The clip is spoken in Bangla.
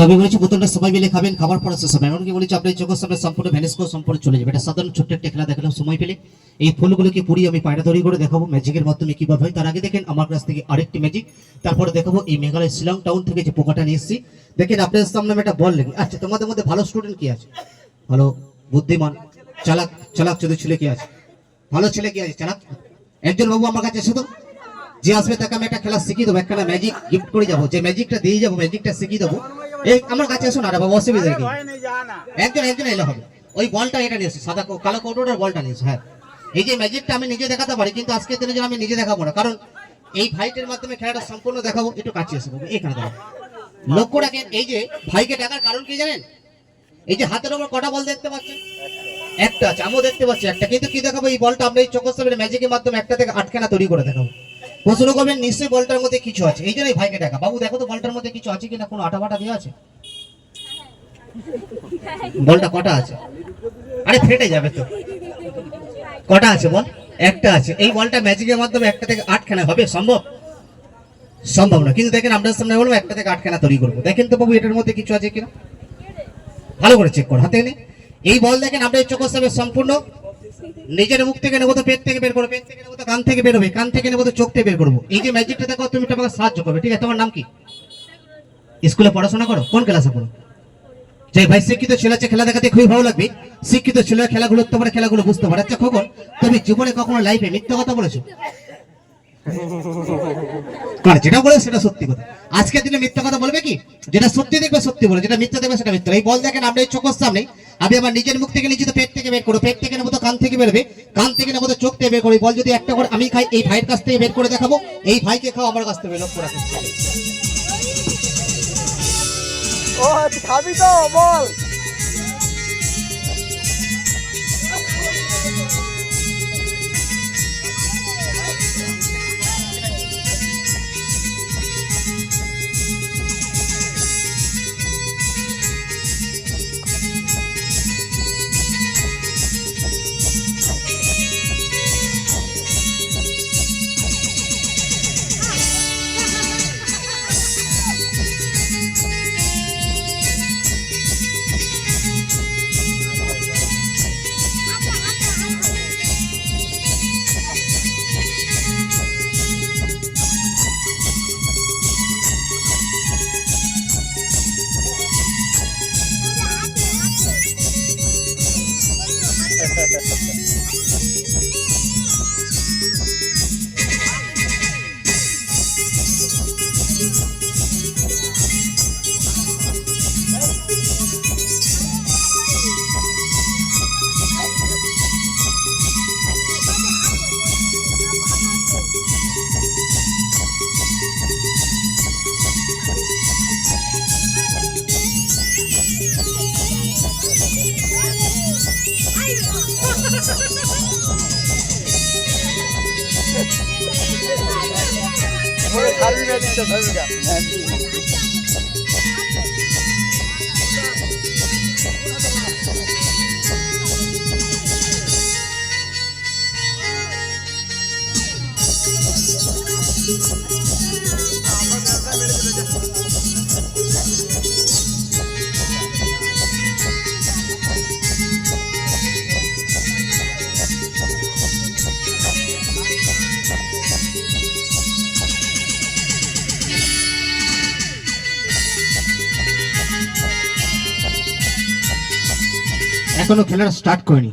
আমি বলেছি বোতলটা সবাই মিলে খাবেন, খাবার পরে শেষ হবে। এমনকি বলেছি আপনার চোখের সামনে সম্পূর্ণ ভ্যানিশ করে সম্পূর্ণ চলে যাবে। এটা সাধারণ ছোট্ট একটা খেলা দেখালাম সময় পেলে। এই ফুলগুলোকে পুড়িয়ে আমি পায়রা তৈরি করে দেখাবো ম্যাজিকের মাধ্যমে কিভাবে হয়। তার আগে দেখেন আমার কাছ থেকে আরেকটি ম্যাজিক, তারপরে দেখাবো এই মেঘালয় শিলং টাউন থেকে যে পোকাটা নিয়ে এসেছি। দেখেন আপনাদের সামনে আমি একটা বল লেগে। আচ্ছা, তোমাদের মধ্যে ভালো স্টুডেন্ট কি আছে? ভালো বুদ্ধিমান চালাক চালাক চোদ্দ ছেলে কি আছে? ভালো ছেলে কি আছে চালাক? একজন বাবু আমার কাছে এসে তো, যে আসবে তাকে আমি একটা খেলা শিখিয়ে দেবো, একটা ম্যাজিক গিফট করে যাবো, যে ম্যাজিকটা দিয়ে যাবো, ম্যাজিকটা শিখিয়ে দেবো। এই আমার কাছে আসুন আর বাবু, অসুবিধা কি? একজন একজন এলে হবে। ওই বলটা এটা নিয়ে এসে সাদা কালো কৌটোটার বলটা নিয়ে এসে। হ্যাঁ, এই যে ম্যাজিকটা আমি নিজে দেখাতে পারি, কিন্তু আজকের দিনে আমি নিজে দেখাবো না, কারণ এই ভাইটের মাধ্যমে খেলাটা সম্পূর্ণ দেখাবো। একটু কাছে এসে বাবু, এখানে দেখাবো। লক্ষ্য রাখেন, এই যে ভাইকে ডাকার কারণ কি জানেন? এই যে হাতের উপর কটা বল দেখতে পাচ্ছেন? একটা আছে, আমিও দেখতে পাচ্ছি একটা, কিন্তু কি দেখাবো? এই বলটা আমরা এই চোখের সামনে ম্যাজিকের মাধ্যমে একটা থেকে আটখানা তৈরি করে দেখাবো। প্রশ্ন করবেন নিশ্চয়ই বলটার মধ্যে কিছু আছে, এই জন্যই ভাইকে ডাকা। বাবু দেখো তো বলটার মধ্যে কিছু আছে কিনা, কোনো আটা বাটা দেওয়া আছে? বলটা কটা আছে? আরে ফেটে যাবে তো। কটা আছে বল? একটা আছে। এই বলটা ম্যাজিকের মাধ্যমে একটা থেকে আটখানা হবে সম্ভব? সম্ভব না। কিন্তু দেখেন আপনার সামনে বলবো একটা থেকে আটখানা তৈরি করবো। দেখেন তো বাবু এটার মধ্যে কিছু আছে কিনা, ভালো করে চেক করো হাতে এনে। এই বল দেখেন আপনার চোখের সামনে সম্পূর্ণ নিজের মুখ থেকে নেবো তো পেট থেকে বের করবো, পেট থেকে নেবো তো কান থেকে বেরোবে, কান থেকে নেবো তো চোখ থেকে বের করবো। এই যে ম্যাজিকটা দেখো, তুমি তোমাকে সাহায্য করবে, ঠিক আছে? তোমার নাম কি? স্কুলে পড়াশোনা করো? কোন ক্লাসে পড়ো? যে ভাই শিক্ষিত ছেলে আছে, খেলা দেখাতে খুবই ভালো লাগবে। শিক্ষিত ছেলেরা খেলাগুলো উঠতে পারে, খেলাগুলো বুঝতে পারে। আচ্ছা খোকন, তুমি জীবনে কখনো লাইফে মিথ্যা কথা বলেছো? কার যেটা বলে সেটা সত্যি কথা। আজকের দিনে মিথ্যা কথা বলবে কি? যেটা সত্যি দেখবে সত্যি বলে, যেটা মিথ্যা দেখবে সেটা মিথ্যা। এই বল দেখেন আমরা এই চোখের সামনে, আমি আমার নিজের মুখ থেকে নিচে তো পেট থেকে বের করবো, পেট থেকে নেবো তো কান থেকে বেরোবে, কান থেকে নেবো তো চোখ থেকে বের করবো। বল যদি একটা করে আমি খাই, এই ভাইয়ের কাছ থেকে বের করে দেখাবো, এই ভাইকে খাও আমার কাছ থেকে। লক্ষ্য রাখুন। ও খাবি তো বল। খাবি ম্যাজিকটা খাবিগা। এখনো খেলাটা স্টার্ট করিনি।